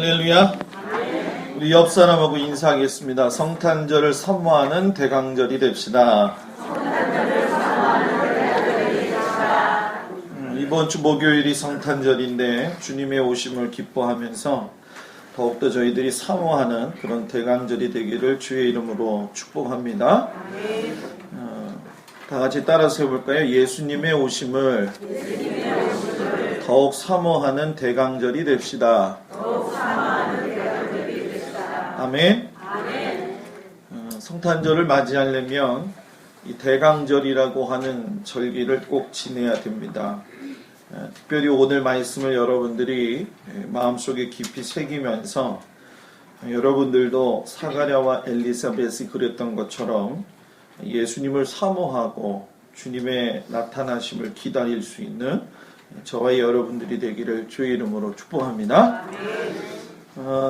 할렐루야. 우리 옆 사람하고 인사하겠습니다. 성탄절을 사모하는 대강절이 됩시다. 이번 주 목요일이 성탄절인데 주님의 오심을 기뻐하면서 더욱더 저희들이 사모하는 그런 대강절이 되기를 주의 이름으로 축복합니다. 다 같이 따라서 해볼까요? 예수님의 오심을 더욱 사모하는 대강절이 됩시다. 아멘. 성탄절을 맞이하려면 이 대강절이라고 하는 절기를 꼭 지내야 됩니다. 특별히 오늘 말씀을 여러분들이 마음속에 깊이 새기면서 여러분들도 사가랴와 엘리사벳이 그랬던 것처럼 예수님을 사모하고 주님의 나타나심을 기다릴 수 있는 저와 여러분들이 되기를 주의 이름으로 축복합니다.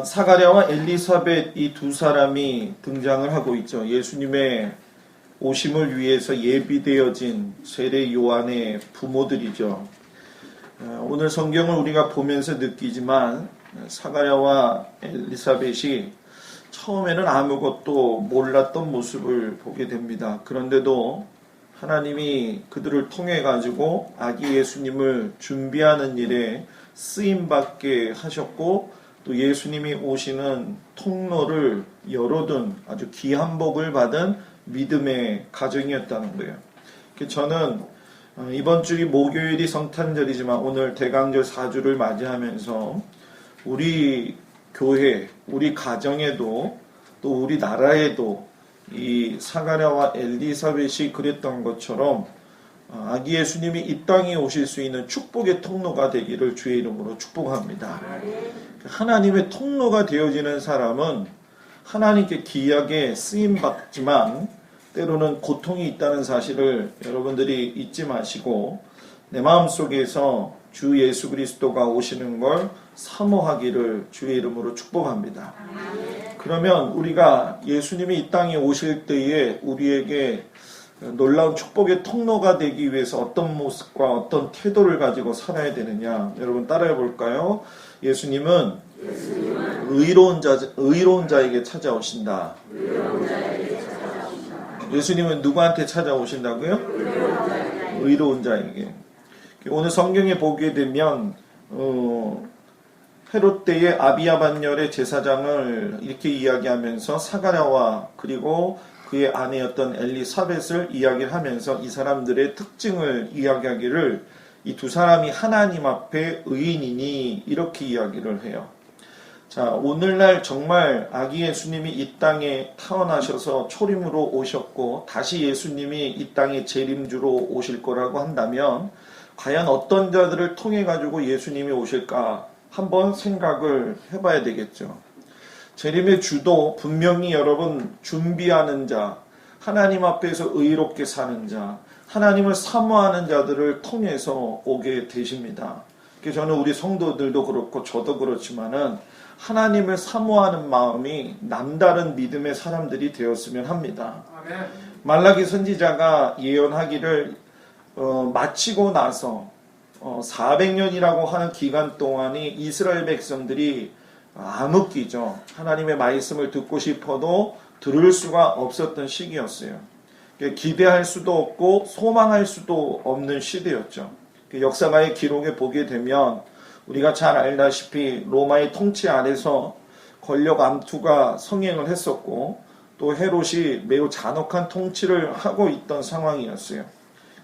사가랴와 엘리사벳 이 두 사람이 등장을 하고 있죠. 예수님의 오심을 위해서 예비되어진 세례 요한의 부모들이죠. 오늘 성경을 우리가 보면서 느끼지만 사가랴와 엘리사벳이 처음에는 아무것도 몰랐던 모습을 보게 됩니다. 그런데도 하나님이 그들을 통해 가지고 아기 예수님을 준비하는 일에 쓰임받게 하셨고 또 예수님이 오시는 통로를 열어둔 아주 귀한 복을 받은 믿음의 가정이었다는 거예요. 저는 이번 주이 목요일이 성탄절이지만 오늘 대강절 4주를 맞이하면서 우리 교회, 우리 가정에도 또 우리 나라에도 이 사가랴와 엘리사벳이 그랬던 것처럼 아기 예수님이 이 땅에 오실 수 있는 축복의 통로가 되기를 주의 이름으로 축복합니다. 하나님의 통로가 되어지는 사람은 하나님께 귀하게 쓰임받지만 때로는 고통이 있다는 사실을 여러분들이 잊지 마시고 내 마음속에서 주 예수 그리스도가 오시는 걸 사모하기를 주의 이름으로 축복합니다. 그러면 우리가 예수님이 이 땅에 오실 때에 우리에게 놀라운 축복의 통로가 되기 위해서 어떤 모습과 어떤 태도를 가지고 살아야 되느냐, 여러분 따라해 볼까요? 예수님은 의로운 자에게 찾아오신다. 예수님은 누구한테 찾아오신다고요? 의로운 자에게. 오늘 성경에 보게 되면 헤롯 때의 아비야 반열의 제사장을 이렇게 이야기하면서 사가랴와 그리고 그의 아내였던 엘리사벳을 이야기를 하면서 이 사람들의 특징을 이야기하기를 이 두 사람이 하나님 앞에 의인이니 이렇게 이야기를 해요. 자, 오늘날 정말 아기 예수님이 이 땅에 태어나셔서 초림으로 오셨고 다시 예수님이 이 땅에 재림주로 오실 거라고 한다면 과연 어떤 자들을 통해 가지고 예수님이 오실까 한번 생각을 해봐야 되겠죠. 재림의 주도 분명히 여러분 준비하는 자, 하나님 앞에서 의롭게 사는 자, 하나님을 사모하는 자들을 통해서 오게 되십니다. 저는 우리 성도들도 그렇고 저도 그렇지만은 하나님을 사모하는 마음이 남다른 믿음의 사람들이 되었으면 합니다. 말라기 선지자가 예언하기를 마치고 나서 400년이라고 하는 기간 동안이 이스라엘 백성들이 암흑기죠. 하나님의 말씀을 듣고 싶어도 들을 수가 없었던 시기였어요. 기대할 수도 없고 소망할 수도 없는 시대였죠. 역사가의 기록에 보게 되면 우리가 잘 알다시피 로마의 통치 아래서 권력 암투가 성행을 했었고 또 헤롯이 매우 잔혹한 통치를 하고 있던 상황이었어요.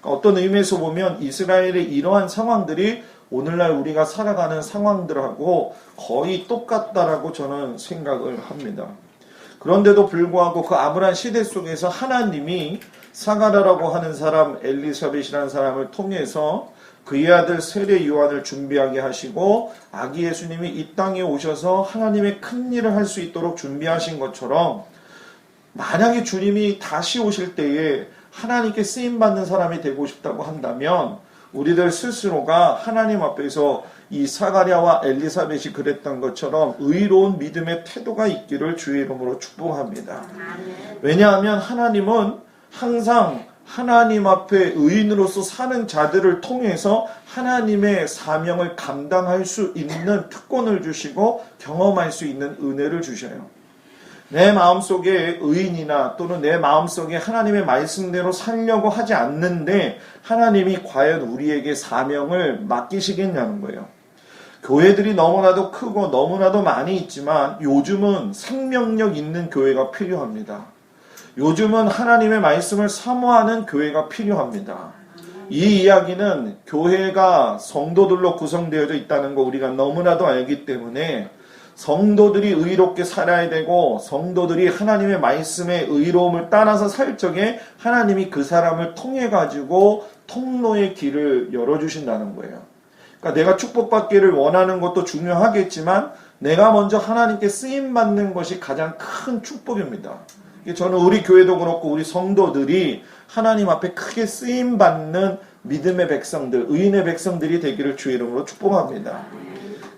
어떤 의미에서 보면 이스라엘의 이러한 상황들이 오늘날 우리가 살아가는 상황들하고 거의 똑같다라고 저는 생각을 합니다. 그런데도 불구하고 그 암울한 시대 속에서 하나님이 사가랴라고 하는 사람, 엘리사벳이라는 사람을 통해서 그의 아들 세례 요한을 준비하게 하시고 아기 예수님이 이 땅에 오셔서 하나님의 큰 일을 할 수 있도록 준비하신 것처럼 만약에 주님이 다시 오실 때에 하나님께 쓰임받는 사람이 되고 싶다고 한다면 우리들 스스로가 하나님 앞에서 이 사가랴와 엘리사벳이 그랬던 것처럼 의로운 믿음의 태도가 있기를 주의 이름으로 축복합니다. 왜냐하면 하나님은 항상 하나님 앞에 의인으로서 사는 자들을 통해서 하나님의 사명을 감당할 수 있는 특권을 주시고 경험할 수 있는 은혜를 주셔요. 내 마음속에 의인이나 또는 내 마음속에 하나님의 말씀대로 살려고 하지 않는데 하나님이 과연 우리에게 사명을 맡기시겠냐는 거예요. 교회들이 너무나도 크고 너무나도 많이 있지만 요즘은 생명력 있는 교회가 필요합니다. 요즘은 하나님의 말씀을 사모하는 교회가 필요합니다. 이 이야기는 교회가 성도들로 구성되어져 있다는 거 우리가 너무나도 알기 때문에 성도들이 의롭게 살아야 되고 성도들이 하나님의 말씀의 의로움을 따라서 살 적에 하나님이 그 사람을 통해 가지고 통로의 길을 열어주신다는 거예요. 그러니까 내가 축복받기를 원하는 것도 중요하겠지만 내가 먼저 하나님께 쓰임받는 것이 가장 큰 축복입니다. 저는 우리 교회도 그렇고 우리 성도들이 하나님 앞에 크게 쓰임받는 믿음의 백성들, 의인의 백성들이 되기를 주의 이름으로 축복합니다.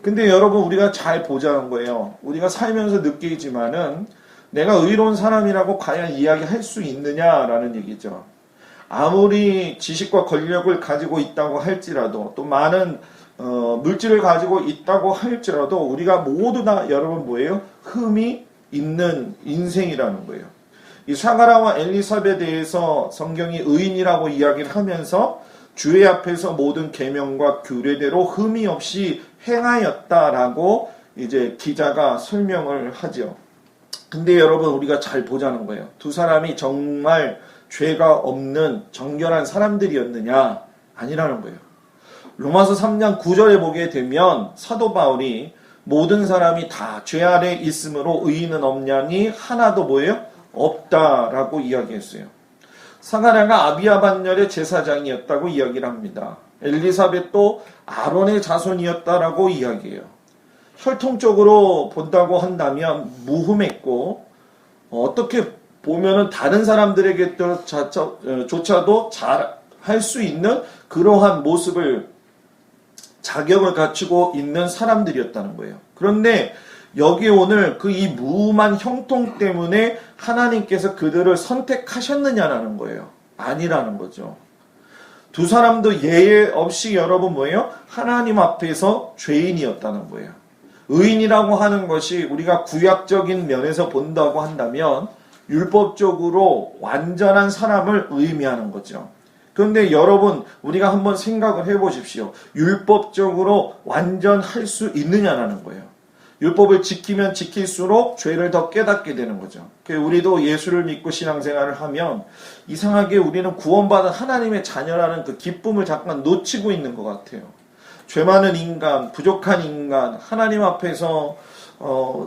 근데 여러분 우리가 잘 보자는 거예요. 우리가 살면서 느끼지만은 내가 의로운 사람이라고 과연 이야기할 수 있느냐라는 얘기죠. 아무리 지식과 권력을 가지고 있다고 할지라도 또 많은 물질을 가지고 있다고 할지라도 우리가 모두 다 여러분 뭐예요? 흠이 있는 인생이라는 거예요. 이 사가라와 엘리사벳에 대해서 성경이 의인이라고 이야기를 하면서 주의 앞에서 모든 계명과 규례대로 흠이 없이 행하였다라고 이제 기자가 설명을 하죠. 근데 여러분 우리가 잘 보자는 거예요. 두 사람이 정말 죄가 없는 정결한 사람들이었느냐? 아니라는 거예요. 로마서 3장 9절에 보게 되면 사도 바울이 모든 사람이 다 죄 아래 있으므로 의인은 없냐니 하나도 뭐예요? 없다라고 이야기했어요. 사가랴가 아비야 반열의 제사장이었다고 이야기를 합니다. 엘리사벳도 아론의 자손이었다라고 이야기해요. 혈통적으로 본다고 한다면 무흠했고 어떻게 보면은 다른 사람들에게 조차도 잘 할 수 있는 그러한 모습을 자격을 갖추고 있는 사람들이었다는 거예요. 그런데 여기 오늘 그 이 무음한 형통 때문에 하나님께서 그들을 선택하셨느냐라는 거예요. 아니라는 거죠. 두 사람도 예외 없이 여러분 뭐예요? 하나님 앞에서 죄인이었다는 거예요. 의인이라고 하는 것이 우리가 구약적인 면에서 본다고 한다면 율법적으로 완전한 사람을 의미하는 거죠. 그런데 여러분 우리가 한번 생각을 해보십시오. 율법적으로 완전할 수 있느냐라는 거예요. 율법을 지키면 지킬수록 죄를 더 깨닫게 되는 거죠. 우리도 예수를 믿고 신앙생활을 하면 이상하게 우리는 구원받은 하나님의 자녀라는 그 기쁨을 잠깐 놓치고 있는 것 같아요. 죄 많은 인간, 부족한 인간, 하나님 앞에서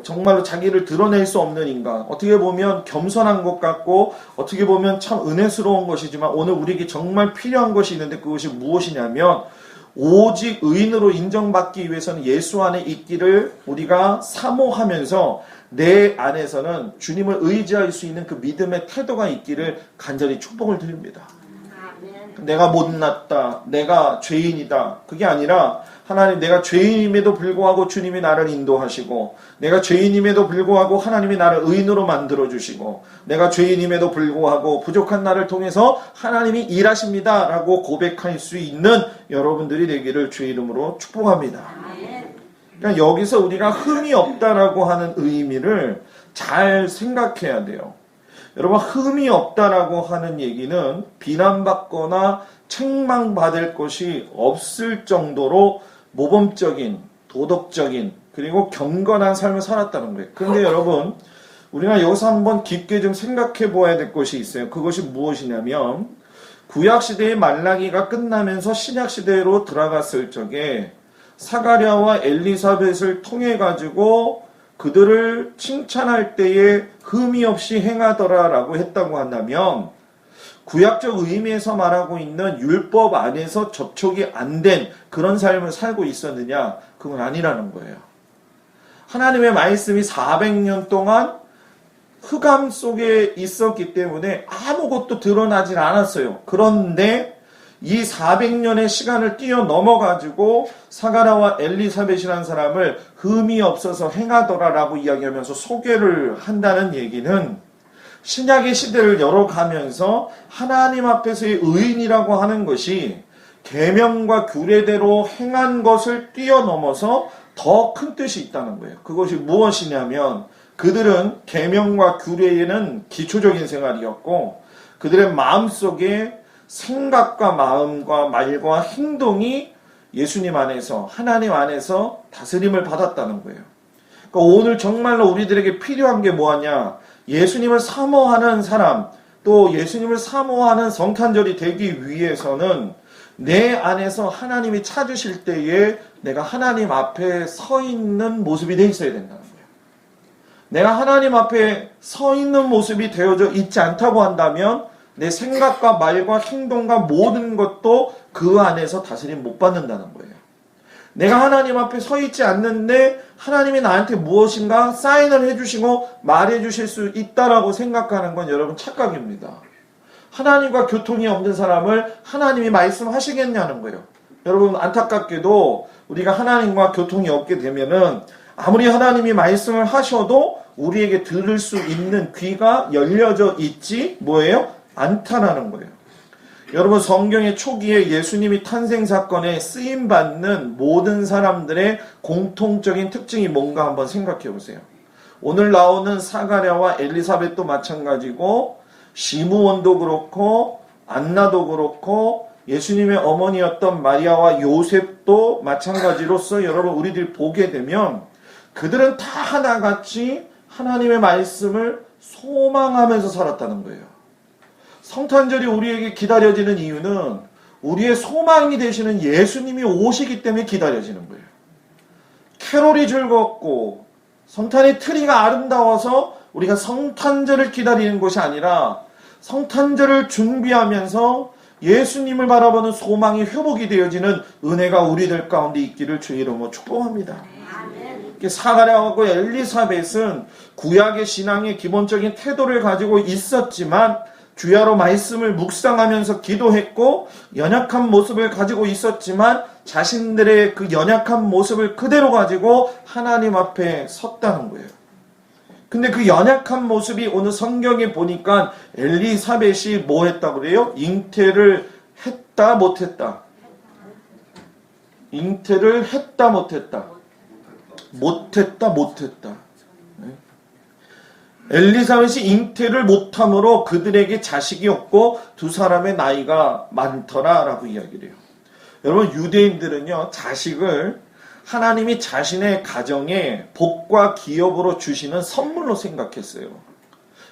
정말로 자기를 드러낼 수 없는 인간, 어떻게 보면 겸손한 것 같고 어떻게 보면 참 은혜스러운 것이지만 오늘 우리에게 정말 필요한 것이 있는데 그것이 무엇이냐면 오직 의인으로 인정받기 위해서는 예수 안에 있기를 우리가 사모하면서 내 안에서는 주님을 의지할 수 있는 그 믿음의 태도가 있기를 간절히 축복을 드립니다. 내가 못났다, 내가 죄인이다, 그게 아니라 하나님 내가 죄인임에도 불구하고 주님이 나를 인도하시고 내가 죄인임에도 불구하고 하나님이 나를 의인으로 만들어주시고 내가 죄인임에도 불구하고 부족한 나를 통해서 하나님이 일하십니다 라고 고백할 수 있는 여러분들이 되기를 주의 이름으로 축복합니다. 그러니까 여기서 우리가 흠이 없다라고 하는 의미를 잘 생각해야 돼요. 여러분 흠이 없다라고 하는 얘기는 비난받거나 책망받을 것이 없을 정도로 모범적인, 도덕적인 그리고 경건한 삶을 살았다는 거예요. 그런데 여러분 우리가 여기서 한번 깊게 좀 생각해 보아야 될 것이 있어요. 그것이 무엇이냐면 구약시대의 말라기가 끝나면서 신약시대로 들어갔을 적에 사가랴와 엘리사벳을 통해 가지고 그들을 칭찬할 때에 흠이 없이 행하더라라고 했다고 한다면 구약적 의미에서 말하고 있는 율법 안에서 접촉이 안 된 그런 삶을 살고 있었느냐? 그건 아니라는 거예요. 하나님의 말씀이 400년 동안 흑암 속에 있었기 때문에 아무것도 드러나질 않았어요. 그런데 이 400년의 시간을 뛰어넘어가지고 사가랴와 엘리사벳이라는 사람을 흠이 없어서 행하더라라고 이야기하면서 소개를 한다는 얘기는 신약의 시대를 열어가면서 하나님 앞에서의 의인이라고 하는 것이 계명과 규례대로 행한 것을 뛰어넘어서 더 큰 뜻이 있다는 거예요. 그것이 무엇이냐면 그들은 계명과 규례에는 기초적인 생활이었고 그들의 마음속에 생각과 마음과 말과 행동이 예수님 안에서 하나님 안에서 다스림을 받았다는 거예요. 그러니까 오늘 정말로 우리들에게 필요한 게 뭐하냐? 예수님을 사모하는 사람, 또 예수님을 사모하는 성탄절이 되기 위해서는 내 안에서 하나님이 찾으실 때에 내가 하나님 앞에 서 있는 모습이 돼 있어야 된다는 거예요. 내가 하나님 앞에 서 있는 모습이 되어져 있지 않다고 한다면 내 생각과 말과 행동과 모든 것도 그 안에서 다스림 못 받는다는 거예요. 내가 하나님 앞에 서 있지 않는데 하나님이 나한테 무엇인가 사인을 해주시고 말해주실 수 있다라고 생각하는 건 여러분 착각입니다. 하나님과 교통이 없는 사람을 하나님이 말씀하시겠냐는 거예요. 여러분 안타깝게도 우리가 하나님과 교통이 없게 되면은 아무리 하나님이 말씀을 하셔도 우리에게 들을 수 있는 귀가 열려져 있지 뭐예요? 않다라는 거예요. 여러분 성경의 초기에 예수님이 탄생 사건에 쓰임받는 모든 사람들의 공통적인 특징이 뭔가 한번 생각해 보세요. 오늘 나오는 사가랴와 엘리사벳도 마찬가지고 시므온도 그렇고 안나도 그렇고 예수님의 어머니였던 마리아와 요셉도 마찬가지로서 여러분 우리들이 보게 되면 그들은 다 하나같이 하나님의 말씀을 소망하면서 살았다는 거예요. 성탄절이 우리에게 기다려지는 이유는 우리의 소망이 되시는 예수님이 오시기 때문에 기다려지는 거예요. 캐롤이 즐겁고 성탄의 트리가 아름다워서 우리가 성탄절을 기다리는 것이 아니라 성탄절을 준비하면서 예수님을 바라보는 소망이 회복이 되어지는 은혜가 우리들 가운데 있기를 주의 이름으로 축복합니다. 사가랴하고 엘리사벳은 구약의 신앙의 기본적인 태도를 가지고 있었지만 주야로 말씀을 묵상하면서 기도했고 연약한 모습을 가지고 있었지만 자신들의 그 연약한 모습을 그대로 가지고 하나님 앞에 섰다는 거예요. 근데 그 연약한 모습이 오늘 성경에 보니까 엘리사벳이 뭐 했다고 그래요? 잉태를 했다 못했다. 잉태를 했다 못했다. 못했다. 엘리사벳이 잉태를 못함으로 그들에게 자식이 없고 두 사람의 나이가 많더라 라고 이야기를 해요. 여러분 유대인들은요 자식을 하나님이 자신의 가정에 복과 기업으로 주시는 선물로 생각했어요.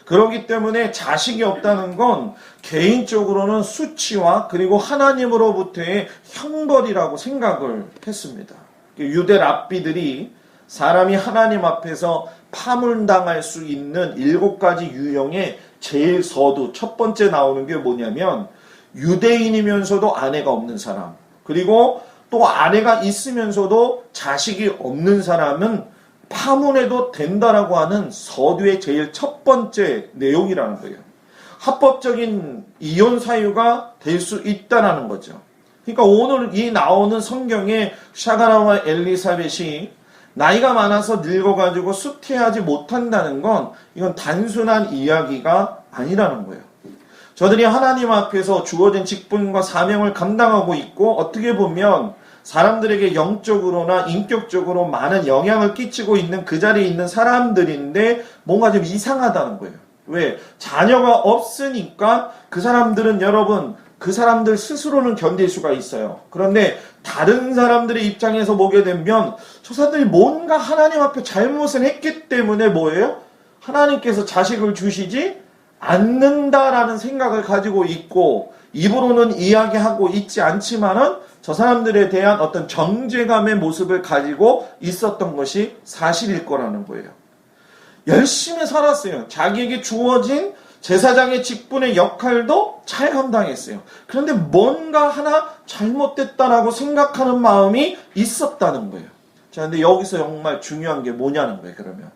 그렇기 때문에 자식이 없다는 건 개인적으로는 수치와 그리고 하나님으로부터의 형벌이라고 생각을 했습니다. 유대 랍비들이 사람이 하나님 앞에서 파문당할 수 있는 7가지 유형의 제일 서두 첫 번째 나오는 게 뭐냐면 유대인이면서도 아내가 없는 사람, 그리고 또 아내가 있으면서도 자식이 없는 사람은 파문해도 된다라고 하는 서두의 제일 첫 번째 내용이라는 거예요. 합법적인 이혼 사유가 될 수 있다라는 거죠. 그러니까 오늘 이 나오는 성경에 샤가라와 엘리사벳이 나이가 많아서 늙어가지고 수태하지 못한다는 건 이건 단순한 이야기가 아니라는 거예요. 저들이 하나님 앞에서 주어진 직분과 사명을 감당하고 있고 어떻게 보면 사람들에게 영적으로나 인격적으로 많은 영향을 끼치고 있는 그 자리에 있는 사람들인데 뭔가 좀 이상하다는 거예요. 왜? 자녀가 없으니까 그 사람들은 여러분 그 사람들 스스로는 견딜 수가 있어요. 그런데 다른 사람들의 입장에서 보게 되면 저 사람들이 뭔가 하나님 앞에 잘못을 했기 때문에 뭐예요? 하나님께서 자식을 주시지 않는다라는 생각을 가지고 있고 입으로는 이야기하고 있지 않지만은 저 사람들에 대한 어떤 정죄감의 모습을 가지고 있었던 것이 사실일 거라는 거예요. 열심히 살았어요. 자기에게 주어진 제사장의 직분의 역할도 잘 감당했어요. 그런데 뭔가 하나 잘못됐다라고 생각하는 마음이 있었다는 거예요. 자, 근데 여기서 정말 중요한 게 뭐냐는 거예요, 그러면.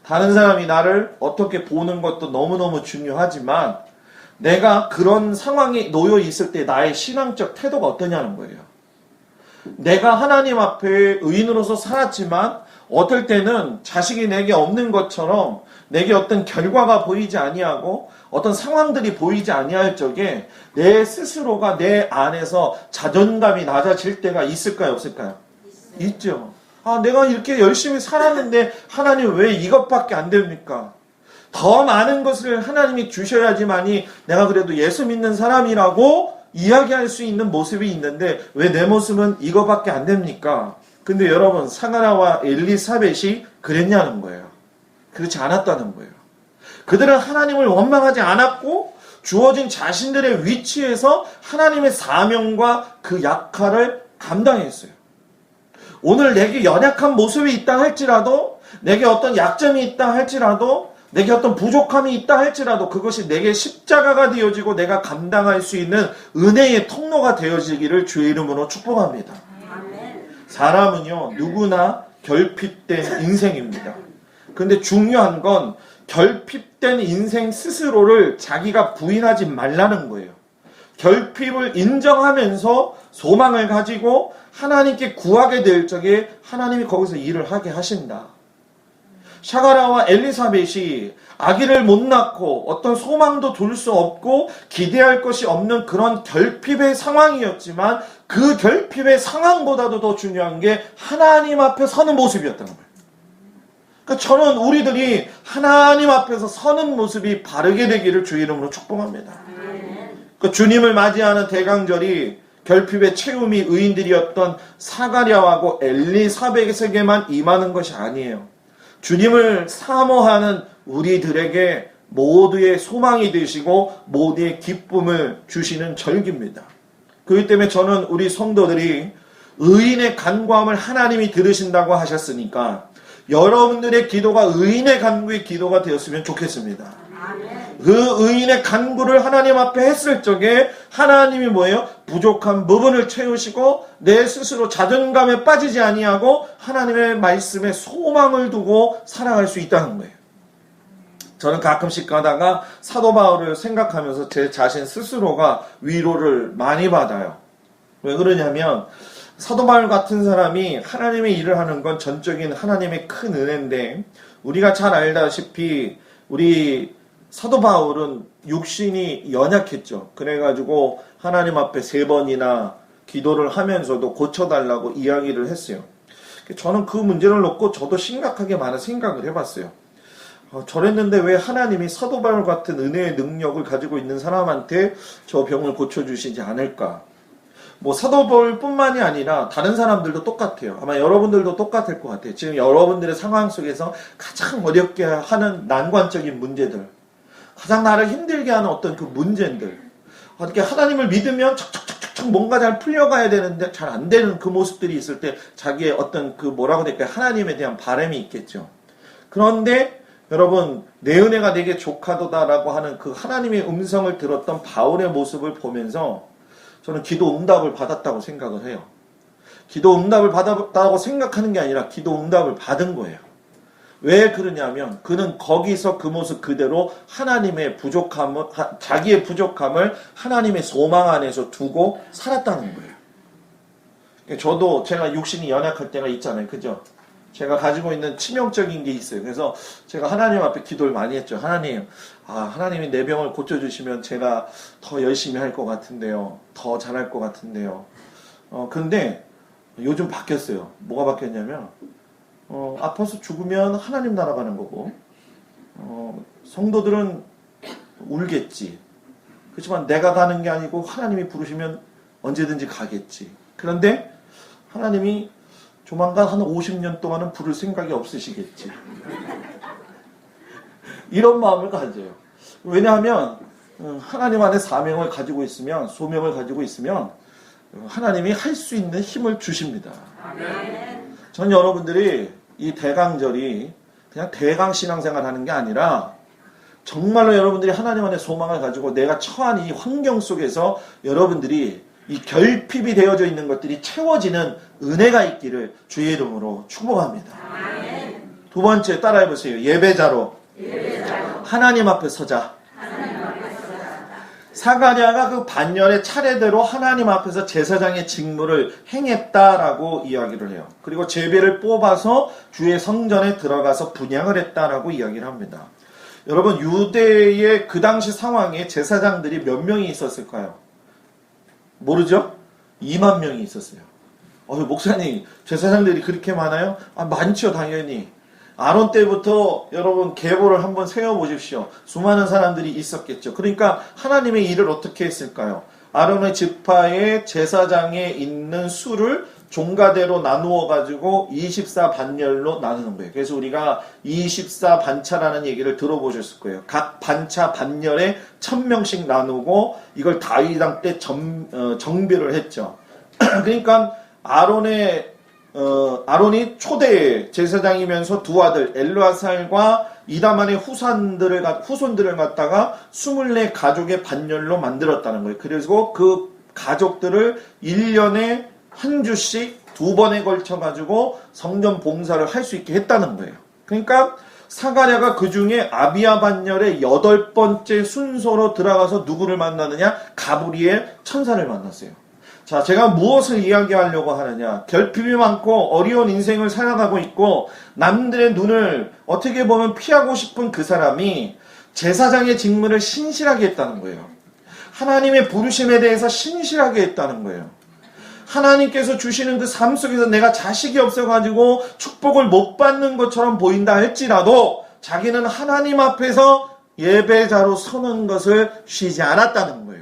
다른 사람이 나를 어떻게 보는 것도 너무너무 중요하지만 내가 그런 상황에 놓여 있을 때 나의 신앙적 태도가 어떠냐는 거예요. 내가 하나님 앞에 의인으로서 살았지만 어떨 때는 자식이 내게 없는 것처럼 내게 어떤 결과가 보이지 아니하고 어떤 상황들이 보이지 아니할 적에 내 스스로가 내 안에서 자존감이 낮아질 때가 있을까요? 없을까요? 있죠. 아, 내가 이렇게 열심히 살았는데 하나님 왜 이것밖에 안 됩니까? 더 많은 것을 하나님이 주셔야지만이 내가 그래도 예수 믿는 사람이라고 이야기할 수 있는 모습이 있는데 왜 내 모습은 이거밖에 안 됩니까? 근데 여러분, 사가랴와 엘리사벳이 그랬냐는 거예요. 그렇지 않았다는 거예요. 그들은 하나님을 원망하지 않았고 주어진 자신들의 위치에서 하나님의 사명과 그 역할을 감당했어요. 오늘 내게 연약한 모습이 있다 할지라도, 내게 어떤 약점이 있다 할지라도, 내게 어떤 부족함이 있다 할지라도 그것이 내게 십자가가 되어지고 내가 감당할 수 있는 은혜의 통로가 되어지기를 주의 이름으로 축복합니다. 사람은요, 누구나 결핍된 인생입니다. 근데 중요한 건 결핍된 인생 스스로를 자기가 부인하지 말라는 거예요. 결핍을 인정하면서 소망을 가지고 하나님께 구하게 될 적에 하나님이 거기서 일을 하게 하신다. 사가랴와 엘리사벳이 아기를 못 낳고 어떤 소망도 둘 수 없고 기대할 것이 없는 그런 결핍의 상황이었지만 그 결핍의 상황보다도 더 중요한 게 하나님 앞에 서는 모습이었다는 거예요. 그러니까 저는 우리들이 하나님 앞에서 서는 모습이 바르게 되기를 주의 이름으로 축복합니다. 그러니까 주님을 맞이하는 대강절이 결핍의 채움이 의인들이었던 사가랴하고 엘리사벳에게만 임하는 것이 아니에요. 주님을 사모하는 우리들에게 모두의 소망이 되시고 모두의 기쁨을 주시는 절기입니다. 그렇기 때문에 저는 우리 성도들이 의인의 간구함을 하나님이 들으신다고 하셨으니까 여러분들의 기도가 의인의 간구의 기도가 되었으면 좋겠습니다. 그 의인의 간구를 하나님 앞에 했을 적에 하나님이 뭐예요? 부족한 부분을 채우시고 내 스스로 자존감에 빠지지 아니하고 하나님의 말씀에 소망을 두고 살아갈 수 있다는 거예요. 저는 가끔씩 가다가 사도 바울을 생각하면서 제 자신 스스로가 위로를 많이 받아요. 왜 그러냐면 사도 바울 같은 사람이 하나님의 일을 하는 건 전적인 하나님의 큰 은혜인데 우리가 잘 알다시피 우리 사도 바울은 육신이 연약했죠. 그래가지고 하나님 앞에 3번이나 기도를 하면서도 고쳐달라고 이야기를 했어요. 저는 그 문제를 놓고 저도 심각하게 많은 생각을 해봤어요. 저랬는데 왜 하나님이 사도 바울 같은 은혜의 능력을 가지고 있는 사람한테 저 병을 고쳐주시지 않을까? 뭐 사도 바울뿐만이 아니라 다른 사람들도 똑같아요. 아마 여러분들도 똑같을 것 같아요. 지금 여러분들의 상황 속에서 가장 어렵게 하는 난관적인 문제들, 가장 나를 힘들게 하는 어떤 그 문제들, 어떻게 하나님을 믿으면 척척척척 뭔가 잘 풀려가야 되는데 잘 안 되는 그 모습들이 있을 때 자기의 어떤 그 뭐라고 될까요? 하나님에 대한 바람이 있겠죠. 그런데 여러분, 내 은혜가 내게 족하도다라고 하는 그 하나님의 음성을 들었던 바울의 모습을 보면서 저는 기도 응답을 받았다고 생각을 해요. 기도 응답을 받았다고 생각하는 게 아니라 기도 응답을 받은 거예요. 왜 그러냐면 그는 거기서 그 모습 그대로 하나님의 부족함을, 자기의 부족함을 하나님의 소망 안에서 두고 살았다는 거예요. 저도 제가 육신이 연약할 때가 있잖아요. 그죠? 제가 가지고 있는 치명적인 게 있어요. 그래서 제가 하나님 앞에 기도를 많이 했죠. 하나님, 하나님이 내 병을 고쳐주시면 제가 더 열심히 할 것 같은데요. 더 잘할 것 같은데요. 근데 요즘 바뀌었어요. 뭐가 바뀌었냐면 아파서 죽으면 하나님 나라 가는 거고 성도들은 울겠지. 그렇지만 내가 가는 게 아니고 하나님이 부르시면 언제든지 가겠지. 그런데 하나님이 조만간 한 50년 동안은 부를 생각이 없으시겠지. 이런 마음을 가져요. 왜냐하면 하나님 안에 사명을 가지고 있으면, 소명을 가지고 있으면 하나님이 할 수 있는 힘을 주십니다. 전 여러분들이 이 대강절이 그냥 대강 신앙생활 하는 게 아니라 정말로 여러분들이 하나님 안에 소망을 가지고 내가 처한 이 환경 속에서 여러분들이 이 결핍이 되어져 있는 것들이 채워지는 은혜가 있기를 주의 이름으로 축복합니다. 두 번째 따라해보세요. 예배자로 하나님 앞에 서자. 사가랴가 그 반열의 차례대로 하나님 앞에서 제사장의 직무를 행했다라고 이야기를 해요. 그리고 제비를 뽑아서 주의 성전에 들어가서 분향을 했다라고 이야기를 합니다. 여러분, 유대의 그 당시 상황에 제사장들이 몇 명이 있었을까요? 모르죠? 2만 명이 있었어요. 목사님, 제사장들이 그렇게 많아요? 많죠, 당연히. 아론 때부터 여러분 계보를 한번 세워보십시오. 수많은 사람들이 있었겠죠. 그러니까 하나님의 일을 어떻게 했을까요? 아론의 지파의 제사장에 있는 수를 종가대로 나누어 가지고 24반열로 나누는 거예요. 그래서 우리가 24반차라는 얘기를 들어보셨을 거예요. 각 반차 반열에 1000명씩 나누고 이걸 다윗왕 때 정비를 했죠. 그러니까 아론이 초대 제사장이면서 두 아들 엘르아살과 이다만의 후손들을 갖다가 24 가족의 반열로 만들었다는 거예요. 그래서 그 가족들을 1년에 한 주씩 2번에 걸쳐 가지고 성전 봉사를 할 수 있게 했다는 거예요. 그러니까 사가랴가 그 중에 아비야 반열의 8번째 순서로 들어가서 누구를 만나느냐? 가브리엘 천사를 만났어요. 자, 제가 무엇을 이야기하려고 하느냐? 결핍이 많고 어려운 인생을 살아가고 있고 남들의 눈을 어떻게 보면 피하고 싶은 그 사람이 제사장의 직무를 신실하게 했다는 거예요. 하나님의 부르심에 대해서 신실하게 했다는 거예요. 하나님께서 주시는 그 삶 속에서 내가 자식이 없어가지고 축복을 못 받는 것처럼 보인다 할지라도 자기는 하나님 앞에서 예배자로 서는 것을 쉬지 않았다는 거예요.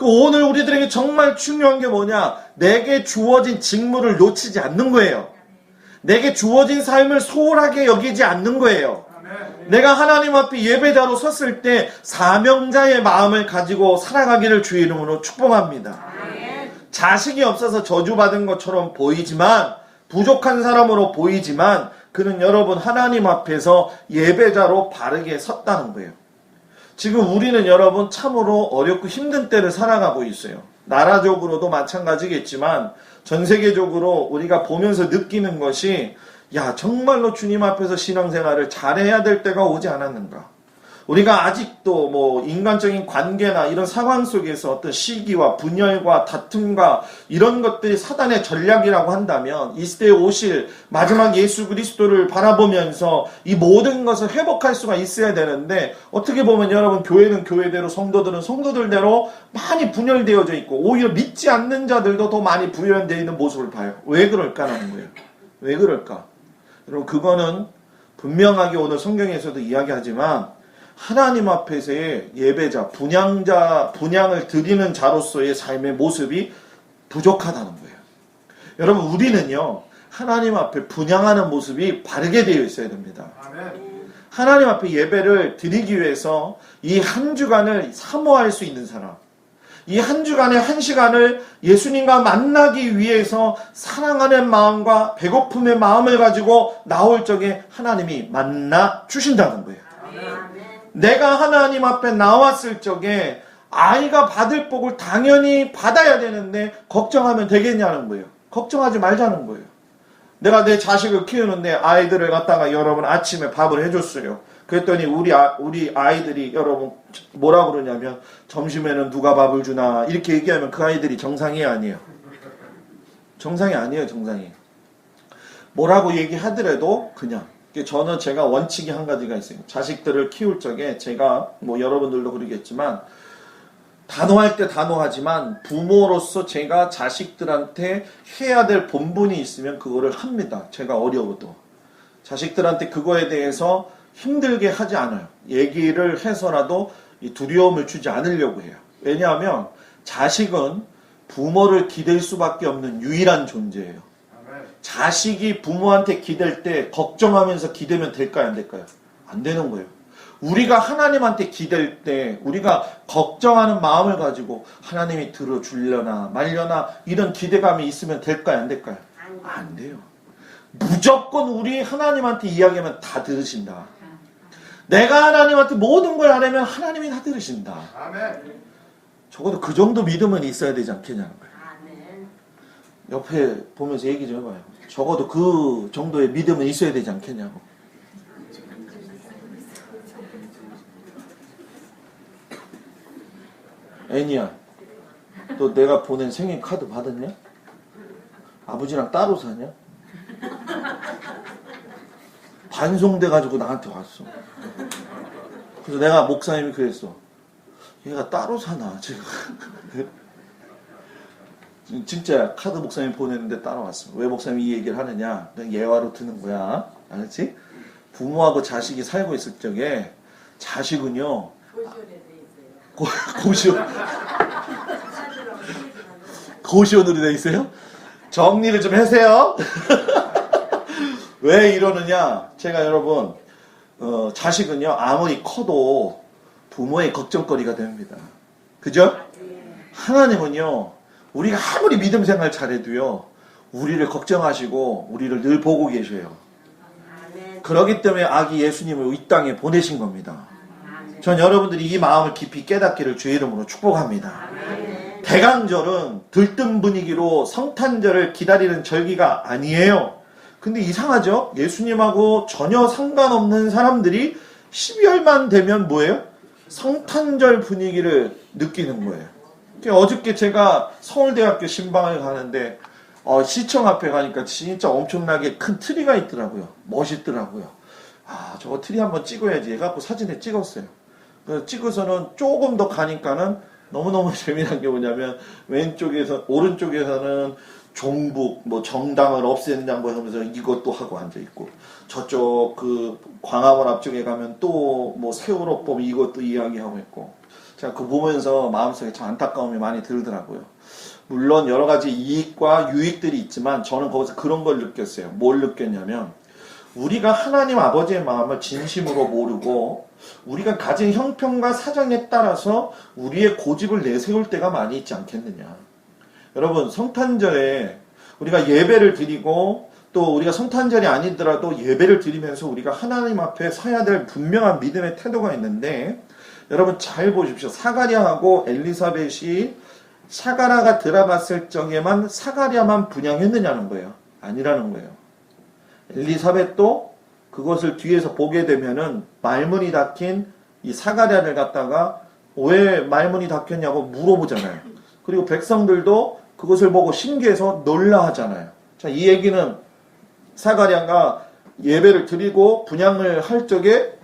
오늘 우리들에게 정말 중요한 게 뭐냐? 내게 주어진 직무를 놓치지 않는 거예요. 내게 주어진 삶을 소홀하게 여기지 않는 거예요. 내가 하나님 앞에 예배자로 섰을 때 사명자의 마음을 가지고 살아가기를 주의 이름으로 축복합니다. 자식이 없어서 저주받은 것처럼 보이지만, 부족한 사람으로 보이지만 그는 여러분 하나님 앞에서 예배자로 바르게 섰다는 거예요. 지금 우리는 여러분 참으로 어렵고 힘든 때를 살아가고 있어요. 나라적으로도 마찬가지겠지만 전 세계적으로 우리가 보면서 느끼는 것이 정말로 주님 앞에서 신앙생활을 잘해야 될 때가 오지 않았는가. 우리가 아직도 인간적인 관계나 이런 상황 속에서 어떤 시기와 분열과 다툼과 이런 것들이 사단의 전략이라고 한다면 이 시대에 오실 마지막 예수 그리스도를 바라보면서 이 모든 것을 회복할 수가 있어야 되는데 어떻게 보면 여러분 교회는 교회대로 성도들은 성도들대로 많이 분열되어져 있고 오히려 믿지 않는 자들도 더 많이 분열되어 있는 모습을 봐요. 왜 그럴까라는 거예요. 왜 그럴까? 여러분 그거는 분명하게 오늘 성경에서도 이야기하지만 하나님 앞에서의 예배자, 분향을 드리는 자로서의 삶의 모습이 부족하다는 거예요. 여러분 우리는요 하나님 앞에 분향하는 모습이 바르게 되어 있어야 됩니다. 하나님 앞에 예배를 드리기 위해서 이 한 주간을 사모할 수 있는 사람, 이 한 주간의 한 시간을 예수님과 만나기 위해서 사랑하는 마음과 배고픔의 마음을 가지고 나올 적에 하나님이 만나 주신다는 거예요. 내가 하나님 앞에 나왔을 적에 아이가 받을 복을 당연히 받아야 되는데 걱정하면 되겠냐는 거예요. 걱정하지 말자는 거예요. 내가 내 자식을 키우는데 아이들을 갖다가 여러분 아침에 밥을 해줬어요. 그랬더니 우리 아이들이 여러분 뭐라 그러냐면 점심에는 누가 밥을 주나 이렇게 얘기하면 그 아이들이 정상이 아니에요. 정상이 아니에요. 정상이. 뭐라고 얘기하더라도 그냥. 제가 원칙이 한 가지가 있어요. 자식들을 키울 적에 제가 여러분들도 그러겠지만 단호할 때 단호하지만 부모로서 제가 자식들한테 해야 될 본분이 있으면 그거를 합니다. 제가 어려워도. 자식들한테 그거에 대해서 힘들게 하지 않아요. 얘기를 해서라도 두려움을 주지 않으려고 해요. 왜냐하면 자식은 부모를 기댈 수밖에 없는 유일한 존재예요. 자식이 부모한테 기댈 때 걱정하면서 기대면 될까요? 안 될까요? 안 되는 거예요. 우리가 하나님한테 기댈 때 우리가 걱정하는 마음을 가지고 하나님이 들어주려나 말려나 이런 기대감이 있으면 될까요? 안 될까요? 안 돼요. 무조건 우리 하나님한테 이야기하면 다 들으신다. 내가 하나님한테 모든 걸 하려면 하나님이 다 들으신다. 적어도 그 정도 믿음은 있어야 되지 않겠냐는 거예요. 옆에 보면서 얘기 좀 해봐요. 적어도 그 정도의 믿음은 있어야 되지 않겠냐고. 애니야, 너 내가 보낸 생일 카드 받았냐? 아버지랑 따로 사냐? 반송돼가지고 나한테 왔어. 그래서 내가 목사님이 그랬어. 얘가 따로 사나 지금. 진짜 카드 목사님 보냈는데 따라왔어. 왜 목사님이 이 얘기를 하느냐? 그냥 예화로 드는 거야. 알았지? 부모하고 자식이 살고 있을 적에 자식은요. 고시원으로 돼 있어요? 정리를 좀 하세요. 왜 이러느냐? 제가 여러분 자식은요 아무리 커도 부모의 걱정거리가 됩니다. 그죠? 하나님은요 우리가 아무리 믿음 생활 잘해도요 우리를 걱정하시고 우리를 늘 보고 계셔요. 그렇기 때문에 아기 예수님을 이 땅에 보내신 겁니다. 전 여러분들이 이 마음을 깊이 깨닫기를 주의 이름으로 축복합니다. 대강절은 들뜬 분위기로 성탄절을 기다리는 절기가 아니에요. 근데 이상하죠? 예수님하고 전혀 상관없는 사람들이 12월만 되면 뭐예요? 성탄절 분위기를 느끼는 거예요. 어저께 제가 서울대학교 신방을 가는데 시청 앞에 가니까 진짜 엄청나게 큰 트리가 있더라고요. 멋있더라고요. 아, 저거 트리 한번 찍어야지 해갖고 사진에 찍었어요. 그래서 찍어서는 조금 더 가니까는 너무너무 재미난 게 뭐냐면 오른쪽에서는 종북, 정당을 없앤다고 하면서 이것도 하고 앉아있고, 저쪽 광화문 앞쪽에 가면 또 세월호법 이것도 이야기하고 있고, 제가 그거 보면서 마음속에 참 안타까움이 많이 들더라고요. 물론 여러 가지 이익과 유익들이 있지만 저는 거기서 그런 걸 느꼈어요. 뭘 느꼈냐면, 우리가 하나님 아버지의 마음을 진심으로 모르고 우리가 가진 형편과 사정에 따라서 우리의 고집을 내세울 때가 많이 있지 않겠느냐. 여러분, 성탄절에 우리가 예배를 드리고 또 우리가 성탄절이 아니더라도 예배를 드리면서 우리가 하나님 앞에 서야 될 분명한 믿음의 태도가 있는데, 여러분 잘 보십시오. 사가랴하고 엘리사벳이 사가랴가 들어갔을 적에만 사가랴만 분양했느냐는 거예요. 아니라는 거예요. 엘리사벳도 그것을 뒤에서 보게 되면은 말문이 닫힌 이 사가랴를 갖다가 왜 말문이 닫혔냐고 물어보잖아요. 그리고 백성들도 그것을 보고 신기해서 놀라하잖아요. 자, 이 얘기는 사가랴가 예배를 드리고 분향을 할 적에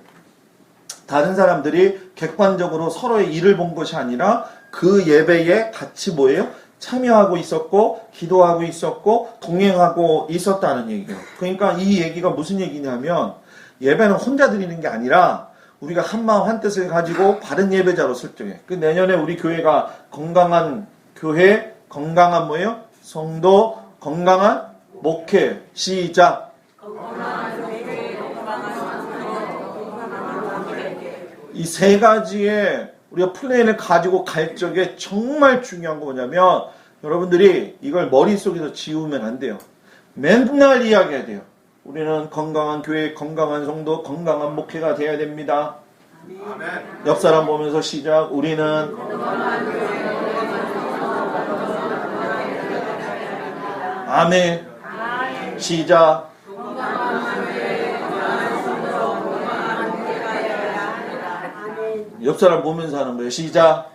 다른 사람들이 객관적으로 서로의 일을 본 것이 아니라 그 예배에 같이 뭐예요? 참여하고 있었고 기도하고 있었고 동행하고 있었다는 얘기예요. 그러니까 이 얘기가 무슨 얘기냐면, 예배는 혼자 드리는 게 아니라 우리가 한마음 한뜻을 가지고 바른 예배자로 설정해. 내년에 우리 교회가 건강한 교회, 건강한 뭐예요? 성도, 건강한 목회. 시작. 이 세 가지의 우리가 플랜을 가지고 갈 적에 정말 중요한 거 뭐냐면, 여러분들이 이걸 머릿속에서 지우면 안 돼요. 맨날 이야기해야 돼요. 우리는 건강한 교회, 건강한 성도, 건강한 목회가 돼야 됩니다. 아멘. 옆 사람 보면서 시작. 우리는 아멘. 시작. 옆 사람 보면서 하는 거예요. 시작.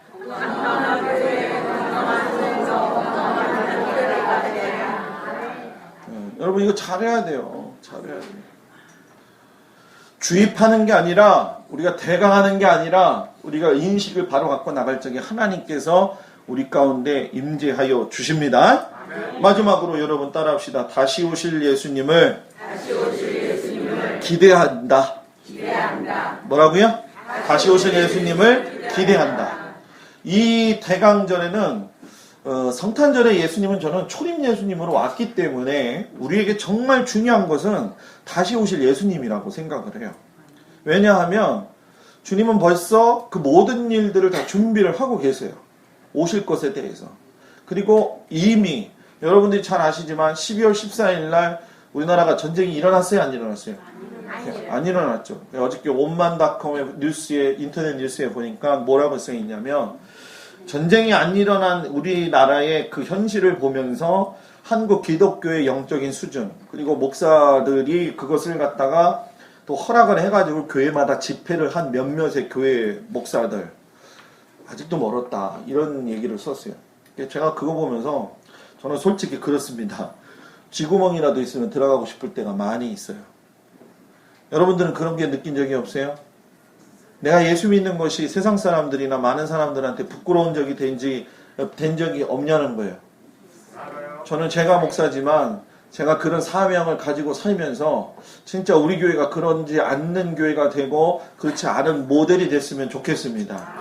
여러분 이거 잘해야 돼요. 잘해야 돼요. 주입하는 게 아니라, 우리가 대강하는 게 아니라, 우리가 인식을 바로 갖고 나갈 적에 하나님께서 우리 가운데 임재하여 주십니다. 아멘. 마지막으로 여러분 따라합시다. 다시 오실 예수님을 기대한다. 뭐라고요? 다시 오실 예수님을 기대한다. 이 대강절에는 성탄절에 예수님은 저는 초림 예수님으로 왔기 때문에 우리에게 정말 중요한 것은 다시 오실 예수님이라고 생각을 해요. 왜냐하면 주님은 벌써 그 모든 일들을 다 준비를 하고 계세요. 오실 것에 대해서. 그리고 이미 여러분들이 잘 아시지만 12월 14일 날 우리나라가 전쟁이 일어났어요? 안 일어났어요? 안 일어났죠. 어저께 온만닷컴의 뉴스에, 인터넷 뉴스에 보니까 뭐라고 써있냐면, 전쟁이 안 일어난 우리나라의 그 현실을 보면서 한국 기독교의 영적인 수준, 그리고 목사들이 그것을 갖다가 또 허락을 해가지고 교회마다 집회를 한 몇몇의 교회 목사들, 아직도 멀었다. 이런 얘기를 썼어요. 제가 그거 보면서 저는 솔직히 그렇습니다. 쥐구멍이라도 있으면 들어가고 싶을 때가 많이 있어요. 여러분들은 그런 게 느낀 적이 없어요? 내가 예수 믿는 것이 세상 사람들이나 많은 사람들한테 부끄러운 적이 된 적이 없냐는 거예요. 저는 제가 목사지만 제가 그런 사명을 가지고 살면서 진짜 우리 교회가 그런지 않는 교회가 되고 그렇지 않은 모델이 됐으면 좋겠습니다.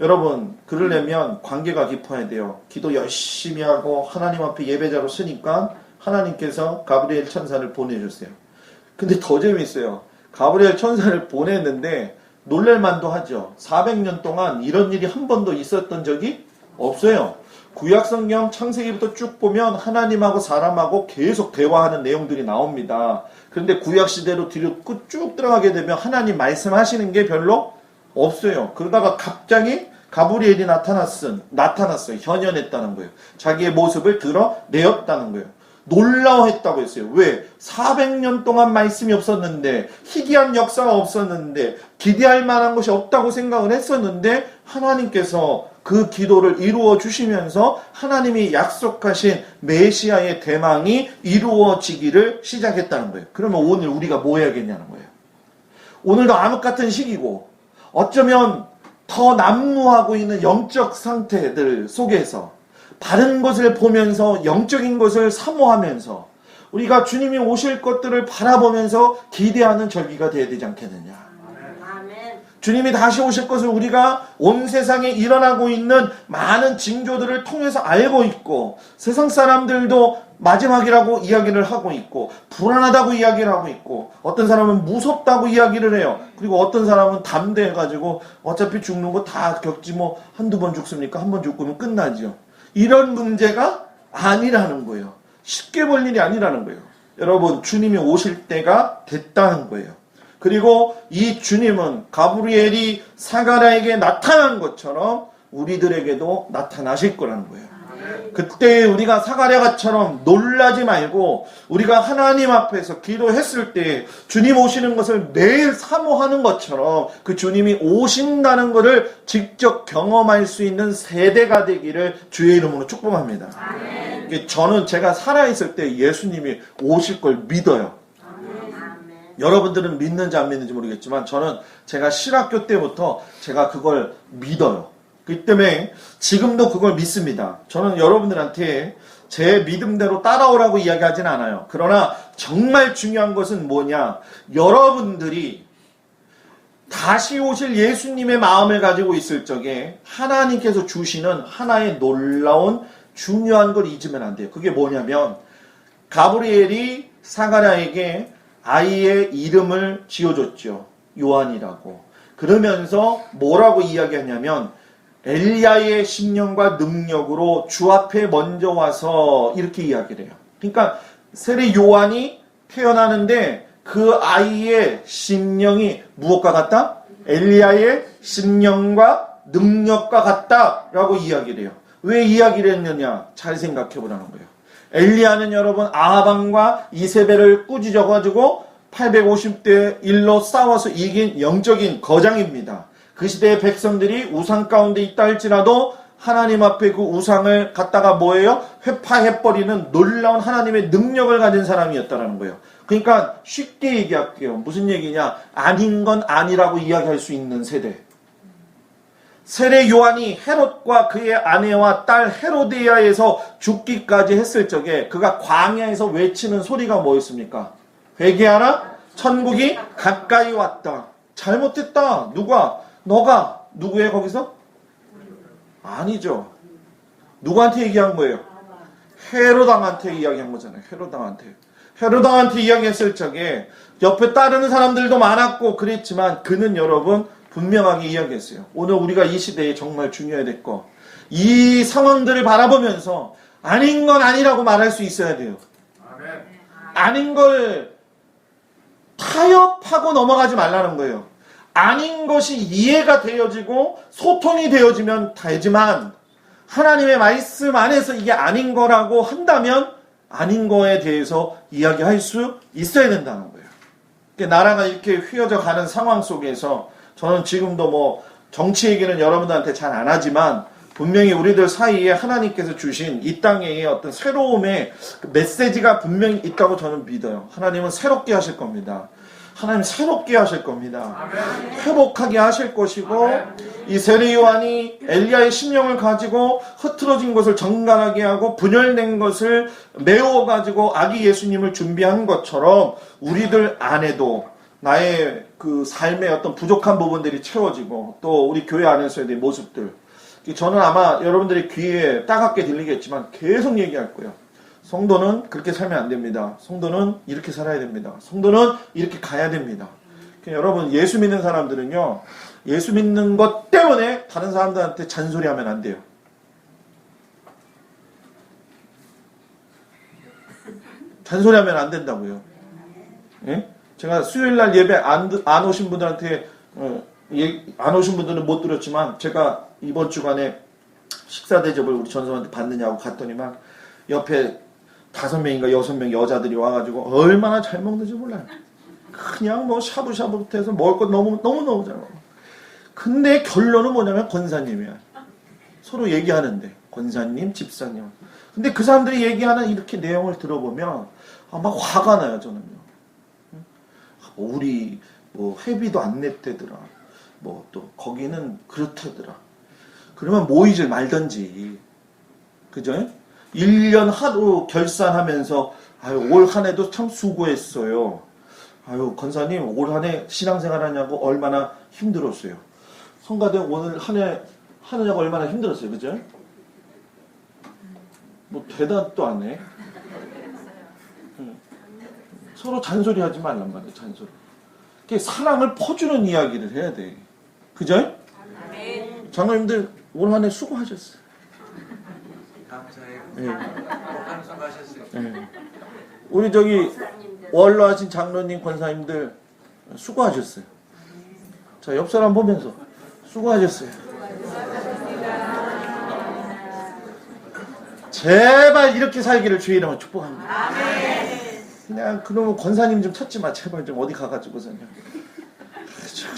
여러분, 그러려면 관계가 깊어야 돼요. 기도 열심히 하고 하나님 앞에 예배자로 서니까 하나님께서 가브리엘 천사를 보내줬어요. 근데 더 재밌어요. 가브리엘 천사를 보냈는데 놀랄만도 하죠. 400년 동안 이런 일이 한 번도 있었던 적이 없어요. 구약성경 창세기부터 쭉 보면 하나님하고 사람하고 계속 대화하는 내용들이 나옵니다. 그런데 구약시대로 뒤로 쭉 들어가게 되면 하나님 말씀하시는 게 별로 없어요. 그러다가 갑자기 가브리엘이 나타났어요. 현현했다는 거예요. 자기의 모습을 드러내었다는 거예요. 놀라워했다고 했어요. 왜? 400년 동안 말씀이 없었는데, 희귀한 역사가 없었는데, 기대할 만한 것이 없다고 생각을 했었는데 하나님께서 그 기도를 이루어 주시면서 하나님이 약속하신 메시아의 대망이 이루어지기를 시작했다는 거예요. 그러면 오늘 우리가 뭐 해야겠냐는 거예요. 오늘도 암흑 같은 시기고 어쩌면 더 난무하고 있는 영적 상태들 속에서 바른 것을 보면서 영적인 것을 사모하면서 우리가 주님이 오실 것들을 바라보면서 기대하는 절기가 되어야 되지 않겠느냐. 주님이 다시 오실 것을 우리가 온 세상에 일어나고 있는 많은 징조들을 통해서 알고 있고 세상 사람들도 마지막이라고 이야기를 하고 있고 불안하다고 이야기를 하고 있고 어떤 사람은 무섭다고 이야기를 해요. 그리고 어떤 사람은 담대해가지고 어차피 죽는 거 다 겪지 뭐 한두 번 죽습니까? 한 번 죽으면 끝나죠. 이런 문제가 아니라는 거예요. 쉽게 볼 일이 아니라는 거예요. 여러분, 주님이 오실 때가 됐다는 거예요. 그리고 이 주님은 가브리엘이 사가랴에게 나타난 것처럼 우리들에게도 나타나실 거라는 거예요. 그때 우리가 사가랴처럼 놀라지 말고 우리가 하나님 앞에서 기도했을 때 주님 오시는 것을 매일 사모하는 것처럼 그 주님이 오신다는 것을 직접 경험할 수 있는 세대가 되기를 주의 이름으로 축복합니다. 저는 제가 살아있을 때 예수님이 오실 걸 믿어요. 여러분들은 믿는지 안 믿는지 모르겠지만 저는 제가 신학교 때부터 제가 그걸 믿어요. 그 때문에 지금도 그걸 믿습니다. 저는 여러분들한테 제 믿음대로 따라오라고 이야기하진 않아요. 그러나 정말 중요한 것은 뭐냐? 여러분들이 다시 오실 예수님의 마음을 가지고 있을 적에 하나님께서 주시는 하나의 놀라운 중요한 걸 잊으면 안 돼요. 그게 뭐냐면 가브리엘이 사가랴에게 아이의 이름을 지어줬죠. 요한이라고. 그러면서 뭐라고 이야기하냐면 엘리야의 심령과 능력으로 주 앞에 먼저 와서 이렇게 이야기를 해요. 그러니까 세례 요한이 태어나는데 그 아이의 심령이 무엇과 같다? 엘리야의 심령과 능력과 같다라고 이야기를 해요. 왜 이야기를 했느냐? 잘 생각해 보라는 거예요. 엘리야는 여러분 아합왕과 이세벨을 꾸짖어가지고 850대 1로 싸워서 이긴 영적인 거장입니다. 그 시대의 백성들이 우상 가운데 있다 할지라도 하나님 앞에 그 우상을 갖다가 뭐예요? 회파해버리는 놀라운 하나님의 능력을 가진 사람이었다는 거예요. 그러니까 쉽게 얘기할게요. 무슨 얘기냐? 아닌 건 아니라고 이야기할 수 있는 세대. 세례 요한이 헤롯과 그의 아내와 딸 헤로데야에서 죽기까지 했을 적에 그가 광야에서 외치는 소리가 뭐였습니까? 회개하라, 천국이 가까이 왔다. 잘못했다. 누가? 너가. 누구예요 거기서? 아니죠. 누구한테 얘기한 거예요? 헤롯왕한테 이야기한 거잖아요. 헤롯왕한테 이야기했을 적에 옆에 따르는 사람들도 많았고 그랬지만 그는 여러분 분명하게 이야기했어요. 오늘 우리가 이 시대에 정말 중요해야 될 거. 이 상황들을 바라보면서 아닌 건 아니라고 말할 수 있어야 돼요. 아닌 걸 타협하고 넘어가지 말라는 거예요. 아닌 것이 이해가 되어지고 소통이 되어지면 되지만 하나님의 말씀 안에서 이게 아닌 거라고 한다면 아닌 거에 대해서 이야기할 수 있어야 된다는 거예요. 나라가 이렇게 휘어져 가는 상황 속에서 저는 지금도 뭐 정치 얘기는 여러분들한테 잘 안 하지만 분명히 우리들 사이에 하나님께서 주신 이 땅의 어떤 새로움의 메시지가 분명히 있다고 저는 믿어요. 하나님은 새롭게 하실 겁니다. 하나님 새롭게 하실 겁니다. 회복하게 하실 것이고, 이 세례 요한이 엘리야의 심령을 가지고 흐트러진 것을 정갈하게 하고 분열된 것을 메워 가지고 아기 예수님을 준비한 것처럼 우리들 안에도 나의 그 삶의 어떤 부족한 부분들이 채워지고, 또 우리 교회 안에서의 내 모습들, 저는 아마 여러분들의 귀에 따갑게 들리겠지만 계속 얘기할 거예요. 성도는 그렇게 살면 안 됩니다. 성도는 이렇게 살아야 됩니다. 성도는 이렇게 가야 됩니다. 여러분, 예수 믿는 사람들은요, 예수 믿는 것 때문에 다른 사람들한테 잔소리하면 안 돼요. 잔소리하면 안 된다고요. 예? 제가 수요일날 예배 안 오신 분들한테 안 오신 분들은 못 들었지만, 제가 이번 주간에 식사 대접을 우리 전소한테 받느냐고 갔더니만 옆에 5명인가 6명 여자들이 와가지고 얼마나 잘 먹는지 몰라요. 그냥 뭐 샤브샤브부터 해서 먹을 것 너무 잘 먹어. 근데 결론은 뭐냐면 권사님이야. 서로 얘기하는데 권사님, 집사님. 근데 그 사람들이 얘기하는 이렇게 내용을 들어보면 막 화가 나요, 저는요. 우리 뭐 회비도 안 냈대더라. 뭐 또 거기는 그렇다더라. 그러면 모이질 말던지. 그죠? 1년 하루 결산하면서 아유, 올 한 해도 참 수고했어요. 아유, 권사님 올 한 해 신앙생활 하냐고 얼마나 힘들었어요. 성가대 오늘 한 해 하느냐고 얼마나 힘들었어요. 그죠? 뭐 대답도 안 해. 서로 잔소리 하지 말란 말이에요. 잔소리. 사랑을 퍼주는 이야기를 해야 돼. 그죠? 장로님들 올 한 해 수고하셨어요. 감사해요. 예. 하는 수고하셨어요. 예. 우리 저기 원로 하신 장로님, 권사님들 수고하셨어요. 자, 옆 사람 보면서 수고하셨어요. 제발 이렇게 살기를 주의 이름으로 축복합니다. 그냥 그놈의 권사님 좀 찾지 마. 제발 좀 어디 가가지고 그냥.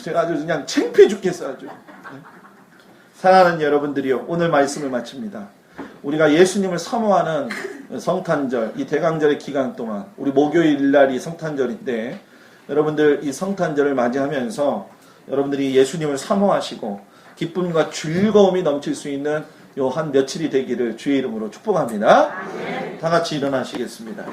제가 아주 그냥 창피해 죽겠어 아주. 사랑하는 여러분들이요, 오늘 말씀을 마칩니다. 우리가 예수님을 사모하는 성탄절, 이 대강절의 기간 동안, 우리 목요일 날이 성탄절인데, 여러분들 이 성탄절을 맞이하면서 여러분들이 예수님을 사모하시고 기쁨과 즐거움이 넘칠 수 있는 요 한 며칠이 되기를 주의 이름으로 축복합니다. 다 같이 일어나시겠습니다.